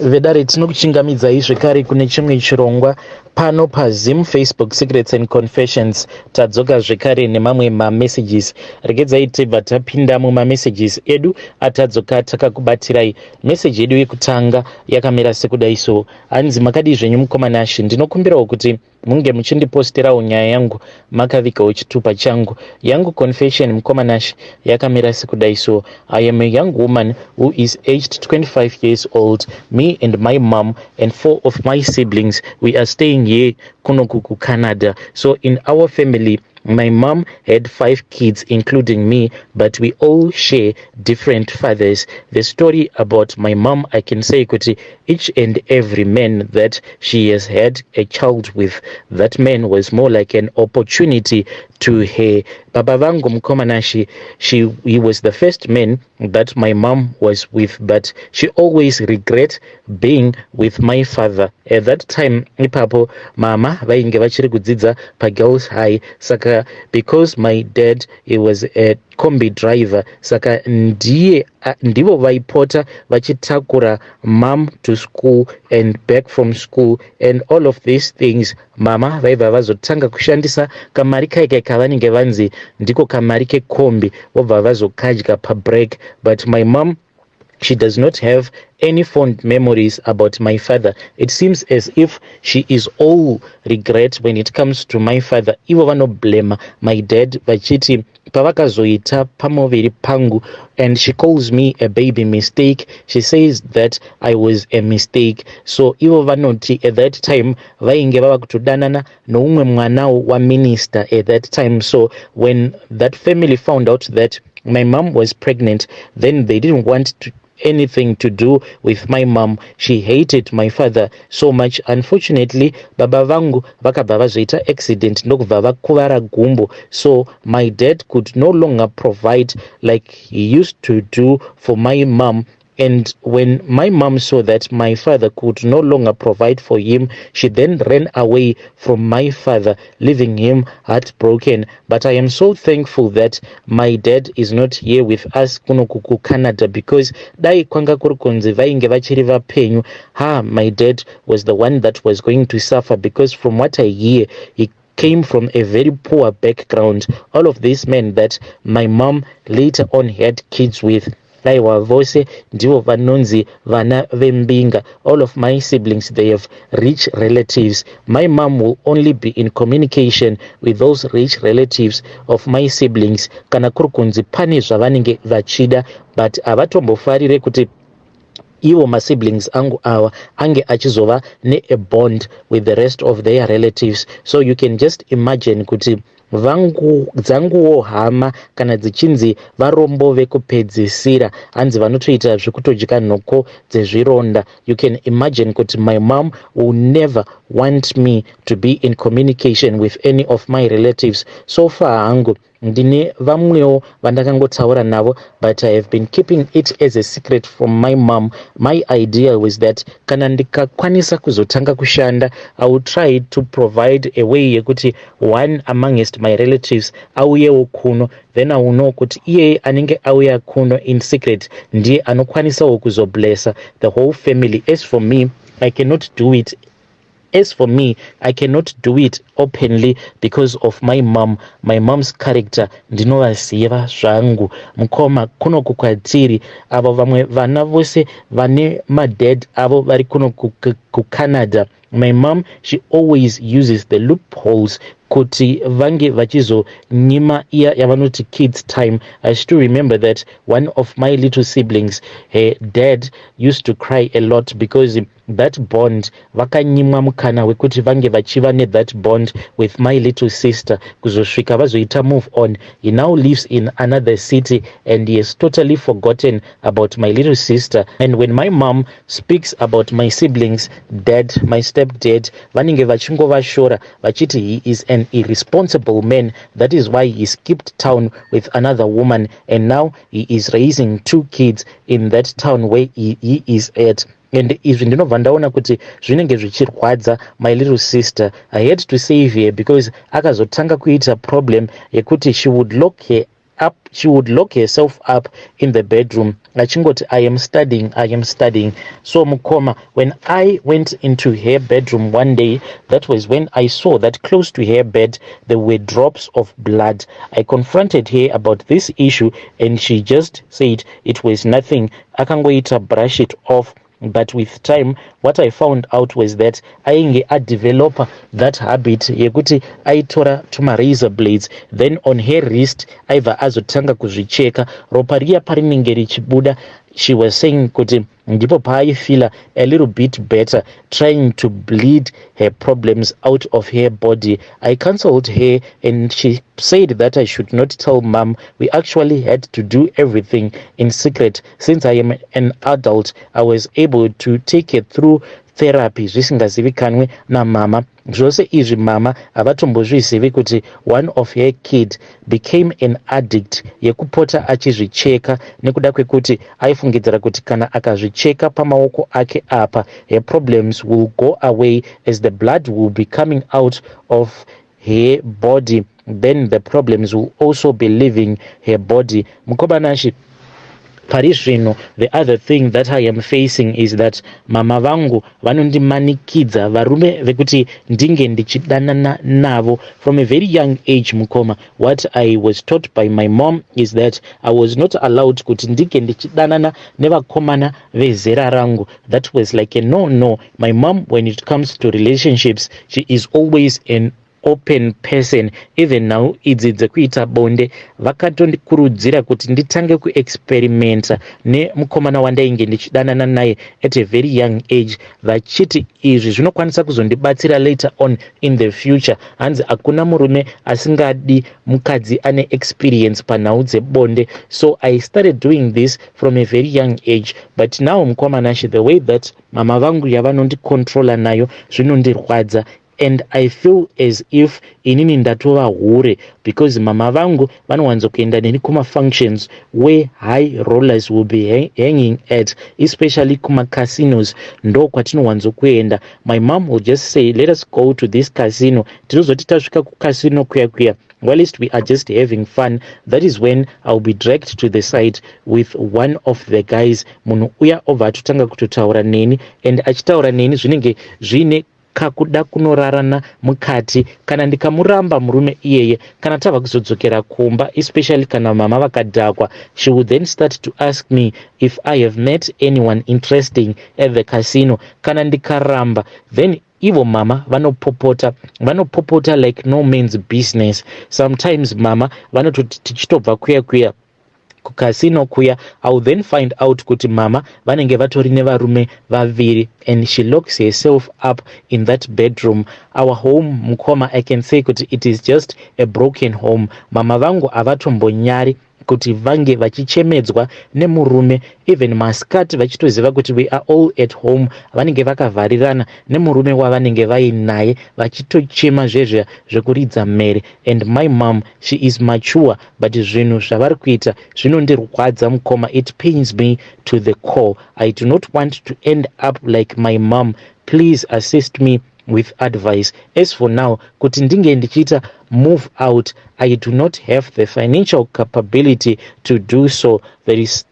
vedare tinokuchingamidzai zvekare kune chimwe chirongwa pano pazim Facebook Secrets and Confessions. Tadzoka zvekare nemamwe mamessages. Regedzai tibva tapinda mumamessages edu atadzoka takakubatirai. Message yedu yekutanga yakamira sekudai so. Hanzi makadi zvenyu mukomanashi, ndinokumbirawo kuti munge muchindiposterawo nyaya yangu makavikawo chitupa changu. Yangu confession mukomanashi yakamira sekudai so. I am a young woman who is aged 25 years old. Me and my mom and 4 of my siblings, we are staying here Kunokuku, Canada. So in our family, my mom had 5 kids, including me, but we all share different fathers. The story about my mom, I can say, Kuti, each and every man that she has had a child with, that man was more like an opportunity to her. Baba vangu mkomanashi, he was the first man that my mom was with, but she always regret being with my father. At that time, ipapo mama vainge vachiri kudzidza pa girls high, saka because my dad, he was a combi driver, saka ndivo vaipota vachitakura mom to school and back from school and all of these things. Mama vaibva vazotanga kushandisa kamari kaika kavanenge vanzi ndiko kamari kekombi vobva vazokadya pa break. But my mom, she does not have any fond memories about my father. It seems as if she is all regret when it comes to my father. Ivo vanoblema my dad vachiti pavakazoita pamoviri pangu, and she calls me a baby mistake. She says that I was a mistake. So ivo vanoti at that time vainge vava kutodanana noumwe mwanawo wa minister at that time. So when that family found out that my mom was pregnant, then they didn't want anything to do with my mom. She hated my father so much. Unfortunately, baba vangu vakabva vazoita accident ndokubva vakuvara gumbo, so my dad could no longer provide like he used to do for my mom. And when my mom saw that my father could no longer provide for him, she then ran away from my father, leaving him heartbroken. But I am so thankful that my dad is not here with us kunokuku Canada, because dai kwanga kurukunzi vainge vachiri vapenyu, my dad was the one that was going to suffer, because from what I hear, he came from a very poor background. All of these men that my mom later on had kids with, laiwa vose ndivo vanonzi vana vembinga. All of my siblings, they have rich relatives. My mom will only be in communication with those rich relatives of my siblings kana kurukunzi pane zvavanenge vachida, but avatombofarire kuti ivo masiblings angu awa ange achizova ne a bond with the rest of their relatives. So you can just imagine kuti dzanguwo hama kana dzichinzi varombo vekupedzisira, hanzi vanotoita zvekutodya nhoko dzezvironda. You can imagine kuti my mom will never want me to be in communication with any of my relatives. So far hangu ndine vamwewo vandakangotaura navo, but I have been keeping it as a secret from my mom. My idea was that kana ndikakwanisa kuzotanga kushanda, I would try to provide a way yekuti one amongst my relatives auyewo kuno, then I will know kuti iye anenge auya kuno in secret ndiye anokwanisawo kuzoblessa the whole family. As for me, I cannot do it. As for me, I cannot do it openly because of my mom. My mom's character, ndinovaziva zvangu. Mukoma kuno kukwatiri avo vamwe vana vose vane madad avo vari kuno kuCanada. My mom, she always uses the loopholes kuti vange vachizo nyima iya yavanoti kids time. I still remember that one of my little siblings, her dad used to cry a lot because that bond vakanyimwa mukana wekuti vange vachiva ne that bond with my little sister kuzosvika vazoita move on. He now lives in another city and he has totally forgotten about my little sister. And when my mom speaks about my siblings dad, my stepdad, vanenge vachingovashora vachiti he is an irresponsible man. That is why he skipped town with another woman and now he is raising 2 kids in that town where he is at. And izvi ndinobva ndaona kuti zvinenge zvichirwadza my little sister. I had to save her because akazotanga kuita problem yekuti she would lock her she would lock herself up in the bedroom. Achingoti, I am studying. So mukoma, when I went into her bedroom one day, that was when I saw that close to her bed there were drops of blood. I confronted her about this issue and she just said it was nothing. Akangoita brush it off. But with time, what I found out was that ainge develop that habit yekuti aitora tuma razor blades, then on her wrist aibva azotanga kuzvicheka, ropa riya parinenge richibuda. She was saying kuti ndipo paaifila a little bit better, trying to bleed her problems out of her body. I counseled her and she said that I should not tell mom. We actually had to do everything in secret. Since I am an adult, I was able to take her through therapy zvisingazivikanwe namama. Zvose izvi mama havatombozvizivi kuti one of her kid became an addict yekupota achizvicheka nekuda kwekuti aifungidzira kuti kana akazvicheka pamaoko ake apa, her problems will go away as the blood will be coming out of her body, then the problems will also be leaving her body. Mukobanashi parizvino, the other thing that I am facing is that mama vangu vanondimanikidza, varume vekuti ndinge ndichidanana navo from a very young age. Mukoma, what I was taught by my mom is that I was not allowed kuti ndinge ndichidanana nevakomana vezera rangu. That was like a no. My mom, when it comes to relationships, she is always an open person. Even now idzi dzekuita bonde vakatondikurudzira kuti nditange kuexperimenta nemukomana wandainge ndichidanana naye at a very young age, vachiti izvi zvinokwanisa kuzondibatsira later on in the future. Hanzi hakuna murume asingadi mukadzi ane experience panhau dzebonde. So I started doing this from a very young age, but now mukomanashi, the way that mama vangu yavanondicontrola nayo zvinondirwadza. And I feel as if inini ndatova hure, because mama vangu vanowanzokuenda neni kuma functions where high rollers will be hanging at, especially kuma casinos, ndo kwatinowanzokuenda. My mom will just say, let us go to this casino. Tinozoti tasvika kukasino kuya while we are just having fun, that is when I'll be dragged to the side with one of the guys. Munhu uya obva atotanga kutotaura neni, and achitaura neni zvinenge zvine kakuda kunorarana mukati. Kana ndikamuramba murume iyeye, kana tava kuzodzokera kumba, especially kana mama vakadhakwa, she would then start to ask me if I have met anyone interesting at the casino. Kana ndikaramba, then ivo mama vanopopota like no man's business. Sometimes mama vanototi tichitobva kuya kukasino kuya, I will then find out kuti mama vanenge vatori nevarume vaviri, and she locks herself up in that bedroom. Our home, mukoma, I can say kuti it is just a broken home. Mama vangu havatombonyari kuti vange vachichemedzwa nemurume, even maskati vachitoziva kuti we are all at home, vanenge vakavharirana nemurume wavanenge vainaye vachitochema zvezve zvekuridza mere. And my mom, she is mature, but zvinhu zvavari kuita zvinondirwadza mukoma. It pains me to the core. I do not want to end up like my mom. Please assist me with advice. As for now, kuti ndinge ndichita move out, I do not have the financial capability to do so. There is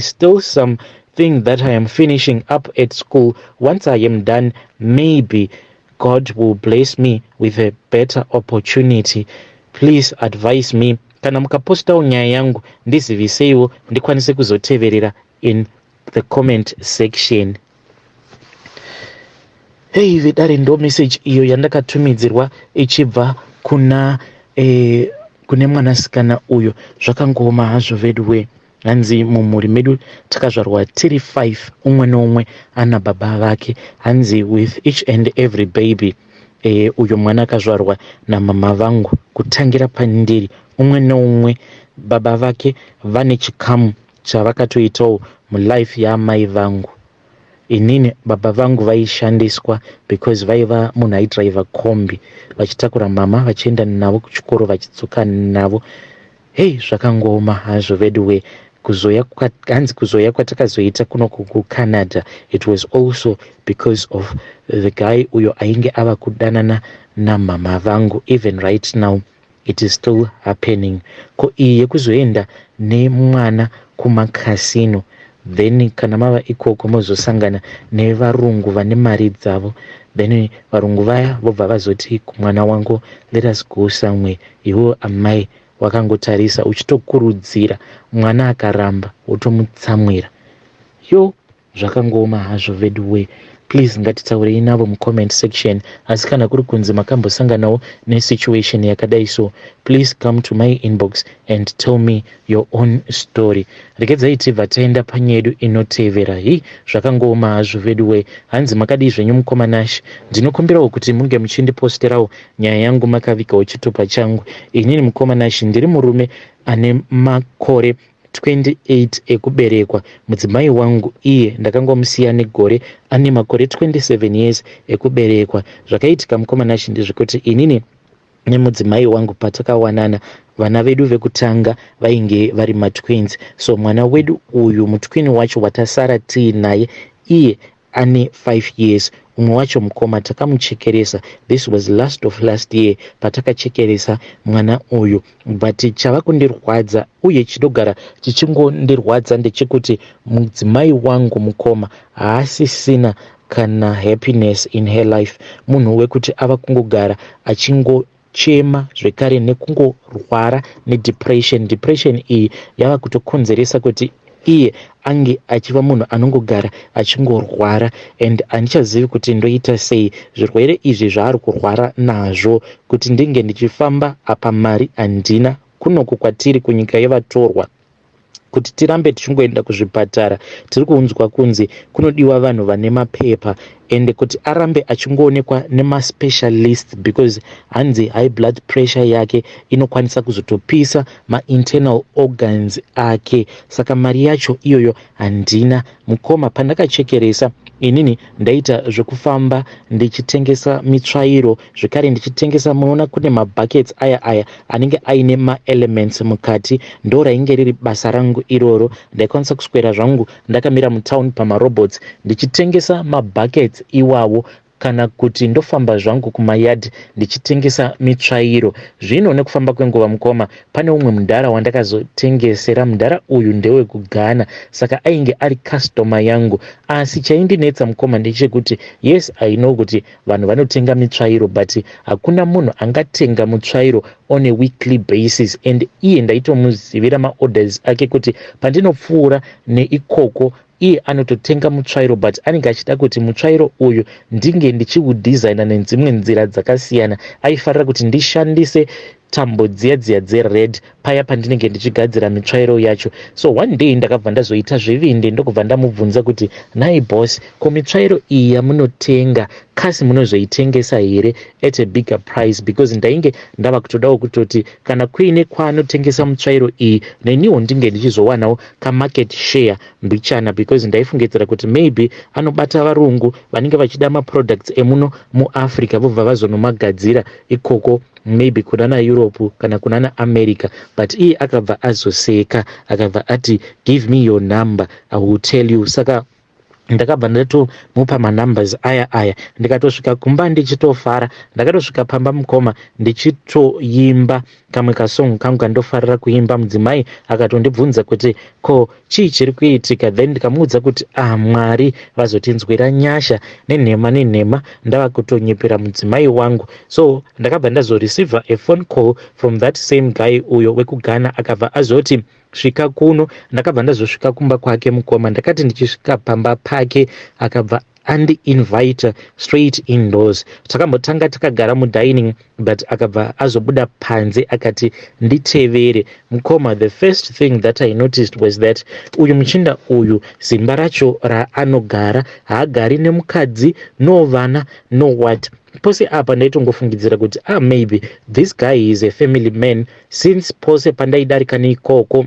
still something that I am finishing up at school. Once I am done, maybe God will bless me with a better opportunity. Please advise me. Kana mukapostawo nyaya yangu ndiziviseiwo ndikwanise kuzoteverera in the comment section. Hey, vidare ndo message iyo yandakatumidzirwa ichibva kune mwanasikana uyo. Zvakangoma hazvo vedwe. Hanzi mumhuri medu takazvarwa tiri 5, umwe nomwe ana baba vake. Hanzi with each and every baby, uyo mwana akazvarwa namama vangu kutangira pandiri. Umwe nomwe baba vake vane chikamu chavakatoitawo mulife yaamai vangu. Inini baba vangu vaishandiswa because vaiva munhu aidriva kombi, vachitakura mama vachienda navo kuchikoro vachidzoka navo. Hey, zvakangoma hazvo veduwe. Kuzoya kwatakazoita kuno kuCanada, it was also because of the guy uyo ainge ava kudanana namama vangu. Even right now it is still happening. Ko iyi yekuzoenda nemwana kumakasino, then kana mava ikoko mozosangana nevarungu vane mari dzavo, then varungu vaya vobva vazoti mwana wangu, let us go somewhere. Iwo amai wakangotarisa uchitokurudzira, mwana akaramba wotomutsamwira. Yo, zvakangoma hazvo veduwe. Please ngatitaurei navo mucomment section. Asi kana kuri kunzi makambosanganawo nesituation yakadai so, please come to my inbox and tell me your own story. Regedzai tibva taenda panyedu inotevera. Zvakangoma hazvo veduwe. Hanzi makadii zvenyu mukomanashi. Ndinokumbirawo kuti munge muchindiposterawo nyaya yangu makavikawo chitupa changu. Inini mukomanashi ndiri murume ane makore 28 ekuberekwa. Mudzimai wangu iye ndakangomusiya negore ane makore 27 years ekuberekwa. Zvakaitika mukomanashi ndezvekuti inini nemudzimai wangu patakawanana, vana vedu vekutanga vainge vari matwins. So mwana wedu uyu mutwini wacho watasara tiinaye iye ane 5 years. Umwe wacho mukoma takamuchekeresa. This was last year patakachekeresa mwana uyu. But chava kundirwadza uye chinogara chichingondirwadza ndechekuti mudzimai wangu mukoma haasisina kana happiness in her life. Munhu wekuti ava kungogara achingochema zvekare nekungorwara nedepression. Depression iyi yava kutokonzeresa kuti iye ange achiva munhu anongogara achingorwara, and handichazivi kuti ndoita sei. Zvirwere izvi zvaari kurwara nazvo, kuti ndinge ndichifamba apa mari handina, kunoku kwatiri kunyika yevatorwa kuti tirambe tichingoenda kuzvipatara. Tiri kuunzwa kunzi kunodiwa vanhu vane mapepa, ende kuti arambe achingoonekwa nemaspecialist because hanzi high blood pressure yake inokwanisa kuzotopisa ma-internal organs ake. Saka mari yacho iyoyo handina. Mukoma pandakachekeresa inini ndaita zvekufamba ndichitengesa mitsvairo, zvekare ndichitengesa, munoona kune mabuckets aya anenge aine ma-elements mukati, ndo rainge riri basa rangu iroro. Ndaikwanisa kuswera zvangu ndakamira mutown pamarobots ndichitengesa mabuckets iwawo, kana kuti ndofamba zvangu kumayadhi ndichitengesa mitsvairo. Zvino nekufamba kwenguva mukoma pane umwe mudhara wandakazotengesera. Mudhara uyu ndewe kuGhana, saka ainge ari customer yangu. Asi chaindinetsa mukoma ndechekuti yes, I know kuti vanhu vanotenga mitsvairo, but hakuna munhu angatenga mutsvairo on a weekly basis. And iye ndaitomuzivira maorders ake kuti pandinopfuura neikoko iye anototenga mutsvairo, but anenge achida kuti mutsvairo uyu ndinge ndichiudhizayina nedzimwe nzira dzakasiyana. Aifarira kuti ndishandise tambo dziya dzered paya pandinenge ndichigadzira mitsvairo yacho. So one day ndakabva ndazoita zvivinde ndokubva ndamubvunza kuti nai boss, ko mitsvairo iyi yamunotenga kasi munozoitengesa here at a bigger price? Because ndainge ndava kutodawo kutoti kana kuine kwaanotengesa mitsvairo iyi neniwo ndinge ndichizowanawo kamarket share mbichana, because ndaifungidzira kuti maybe anobata varungu vanenge vachida maproducts emuno muAfrica vobva vazonomagadzira ikoko maybe kunana Europe kana kunana America. But iye akabva azoseka, akabva ati give me your number, I will tell you. Saka ndakabva ndatomupa manumbers aya ndikatosvika kumba ndichitofara. Ndakatosvika pamba mukoma ndichitoimba kamwe kasong kangu kandofarira kuimba. Mudzimai akatondibvunza kuti ko chii chiri kuitika, then ndikamuudza kuti Mwari vazotinzwira nyasha nenhema ndava kutonyepera mudzimai wangu. So ndakabva ndazoreceiva a phone call from that same guy uyo wekuGhana, akabva azoti svika kuno. Ndakabva ndazosvika kumba kwake mukoma. Ndakati ndichisvika pamba pake akabva andi-invite straight indoors. Takambotanga takagara mudining, but akabva azobuda panze akati nditevere mukoma. The first thing that I noticed was that uyu muchinda uyu zimba racho raanogara haagari nemukadzi, no vana, no what. Pose apa ndaitongofungidzira kuti maybe this guy is a family man, since pose pandaidarika neikoko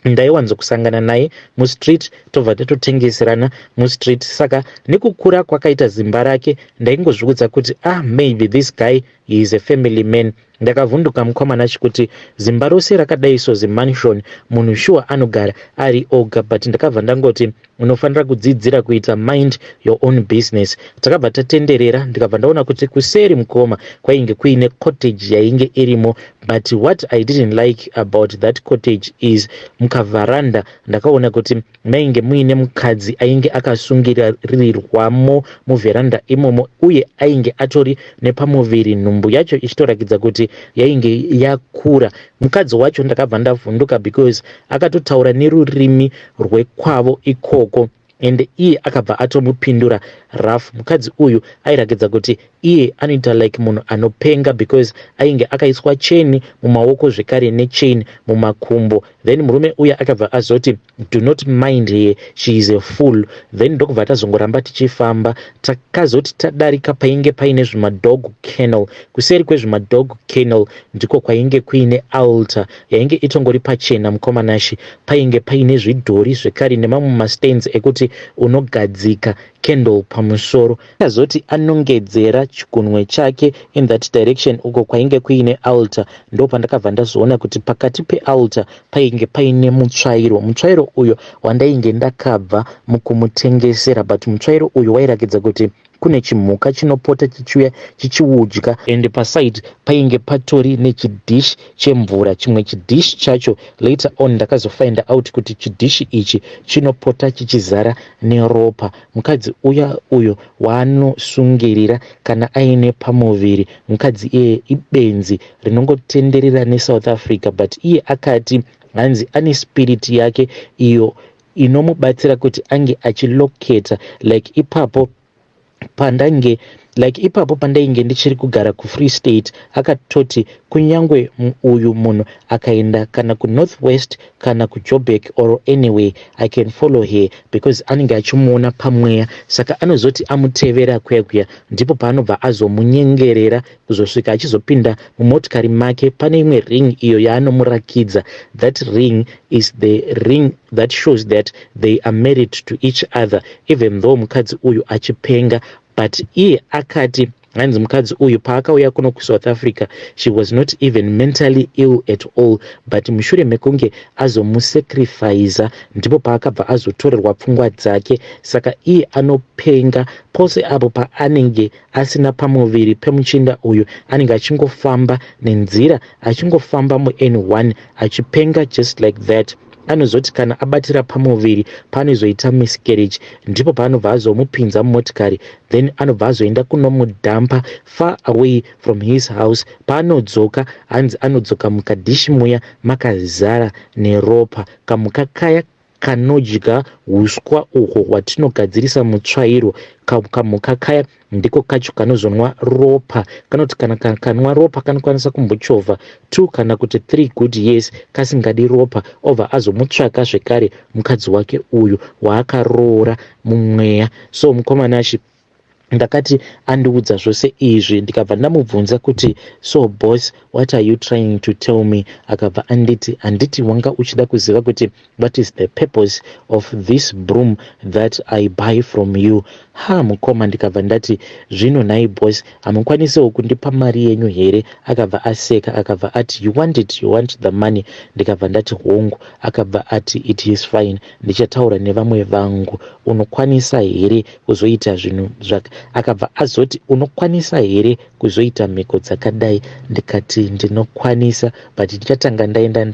ndaiwanzo kusangana naye mustreet, tobva tatotengeserana mustreet. Saka nekukura kwakaita zimba rake ndaingozvikudza kuti maybe this guy is a family man. ndakavhunduka mukomana kuti zimba rose rakadai mansion munhu sure anogara ari oga, but ndakabva ndangoti unofanira kudzidzira kuita mind your own business. Takabva tatenderera ndikabva ndaona kuti kuseri mukoma kwainge kuine cottage yainge irimo, but what I didn't like about that cottage is mukavharanda ndakaona kuti mainge muine mukadzi ainge akasungiririrwamo muvheranda imomo, uye ainge atori nepamuviri nhumbu yacho ichitorakidza kuti yainge yakura. Mukadzi wacho ndakabva ndavhunduka because akatotaura nerurimi rwekwavo ikoko, and iye akabva atomupindura rafu. Mukadzi uyu airakidza kuti iye anoita like munhu anopenga because ainge akaiswa cheni mumaoko zvekare necheni mumakumbo. Then murume uya akabva azoti do not mind her, she is a fool. Then ndokubva tazongoramba tichifamba takazoti tadarika painge paine zvimadog kennel. Kuseri kwezvimadog kennel ndiko kwainge kuine altar yainge itongori pachena mukomanashi, painge paine zvidhori zvekare nemamwe mastains ekuti unogadzika candle pamusoro. Akazoti anongedzera chigunwe chake in that direction uko kwainge kuine altar, ndo pandakabva ndazoona kuti pakati pealtar painge paine mutsvairo. Mutsvairo uyo wandainge ndakabva mukumutengesera, but mutsvairo uyu wairakidza kuti kune chimhuka chinopota chichiuya chichiudya, and paside painge patori nechidish chemvura. Chimwe chidish chacho later on ndakazofind out kuti chidish ichi chinopota chichizara neropa. Mukadzi uyo waanosungirira kana aine pamuviri, mukadzi iye ibenzi rinongotenderera neSouth Africa, but iye akati hanzi ane spirit yake iyo inomubatsira kuti ange achiloketa like ipapo pandainge ndichiri kugara kuFree State. Akatoti kunyangwe uyu munhu akaenda kana kuNorthwest kana kuJoburg or anyway I can follow her because anenge achimuona pamweya, saka anozoti amutevera kuya ndipo paanobva azomunyengerera kuzosvika achizopinda mumotikari make. Pane imwe ring iyo yaanomurakidza. That ring is the ring that shows that they are married to each other, even though mukadzi uyu achipenga. But iye akati hanzi mukadzi uyu paakauya kuno kuSouth Africa she was not even mentally ill at all, but mushure mekunge azomusacrifica ndipo paakabva azotorerwa pfungwa dzake. Saka iye anopenga pose apo paanenge asina pamuviri pemuchinda uyu, anenge achingofamba nenzira achingofamba muN1 achipenga just like that. Anozoti kana abatira pamuviri panozoita miscarriage, ndipo paanobva azomupinza mumotikari, then anobva azoenda kunomudhampa far away from his house. Paanodzoka hanzi anodzoka mukadhishi muya makazara neropa, kamuka kaya kanodya uswa uhwo hwatinogadzirisa mutsvairo. Kamuka kaya ndiko kacho kanozonwa ropa. Kanoti kana kanwa ropa kanokwanisa kumbochovha 2 kana kuti 3 good years kasingadi ropa, obva azomutsvaka zvekare mukadzi wake uyu waakaroora mumweya. So mukomanashi ndakati andiudza zvose izvi, ndikabva ndamubvunza kuti so boss what are you trying to tell me? Akabva anditi wanga uchida kuziva kuti what is the purpose of this broom that I buy from you. Mukoma ndikabva ndati zvino nhai boss hamukwanisewo kundipa mari yenyu here? Akabva aseka akabva ati you want the money? Ndikabva ndati hongu. Akabva ati it is fine, ndichataura nevamwe vangu. Unokwanisa here kuzoita zvinhu zvaka? Akabva azoti unokwanisa here kuzoita mhiko dzakadai? Ndikati ndinokwanisa, but ndichatanga ndaenda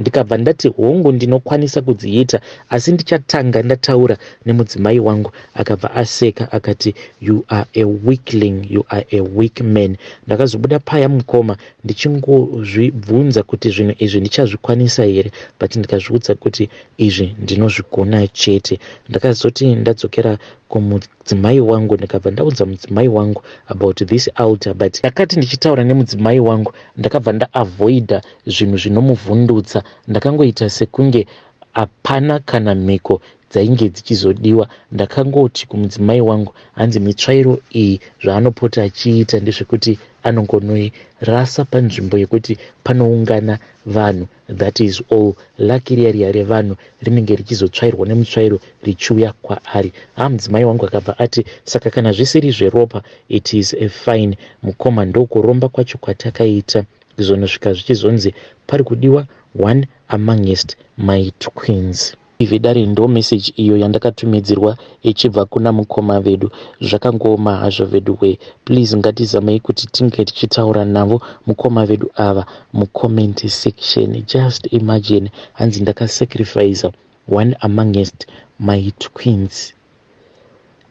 ndikabva ndati hongu ndinokwanisa kudziita, asi ndichatanga ndataura nemudzimai wangu. Akabva aseka akati you are a weakling, you are a weak man. Ndakazobuda paya mukoma ndichingozvibvunza kuti zvinhu izvi ndichazvikwanisa here, but ndikazviudza kuti izvi ndinozvigona chete. Ndakazoti ndadzokera kumudzimai wangu ndikabva ndaudza mudzimai wangu about this altar, but ndakati ndichitaura nemudzimai wangu ndakabva ndaavoida zvinhu zvinomuvhundutsa. Ndakangoita sekunge hapana kana mhiko dzainge dzichizodiwa. Ndakangoti kumudzimai wangu hanzi mitsvairo iyi zvaanopota achiita ndezvekuti anongonorasa panzvimbo yekuti panoungana vanhu, that is all. Laki riya revanhu rinenge richizotsvairwa nemutsvairo richiuya kwaari. Mudzimai wangu akabva ati saka kana zvisiri zveropa it is a fine. Mukoma ndokuromba kwacho kwatakaita zvizonosvika zvichizonzi pari kudiwa one amongst my twins. Ividari ndo message iyo yandakatumidzirwa ichibva kuna mukoma vedu. Zvakangoma hazvo vedu we, please ngatizamei kuti tinge tichitaura navo mukoma vedu ava mucomment section. Just imagine, hanzi ndakasacrifice one amongst my twins.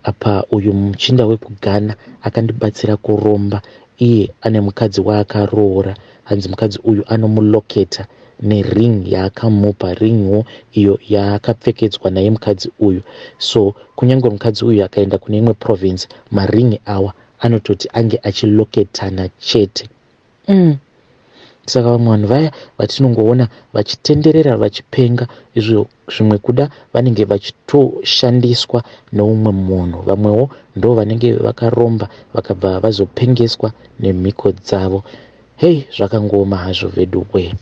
Apa uyu muchinda wekughana akandibatsira kuromba, iye ane mukadzi waakaroora. Hanzi mukadzi uyu anomuloketa nering yaakamupa, ringwo iyo yaakapfekedzwa naye mukadzi uyu. So kunyange mukadzi uyu akaenda kune imwe province, maring awa anototi ange achiloketana chete. Saka vamwe vanhu vaya vatinongoona vachitenderera vachipenga, izvo zvimwe kuda vanenge vachitoshandiswa neumwe munhu. Vamwewo ndo vanenge vakaromba vakabva vazopengeswa nemhiko dzavo. Hei, zvakangoma hazvo vedu we.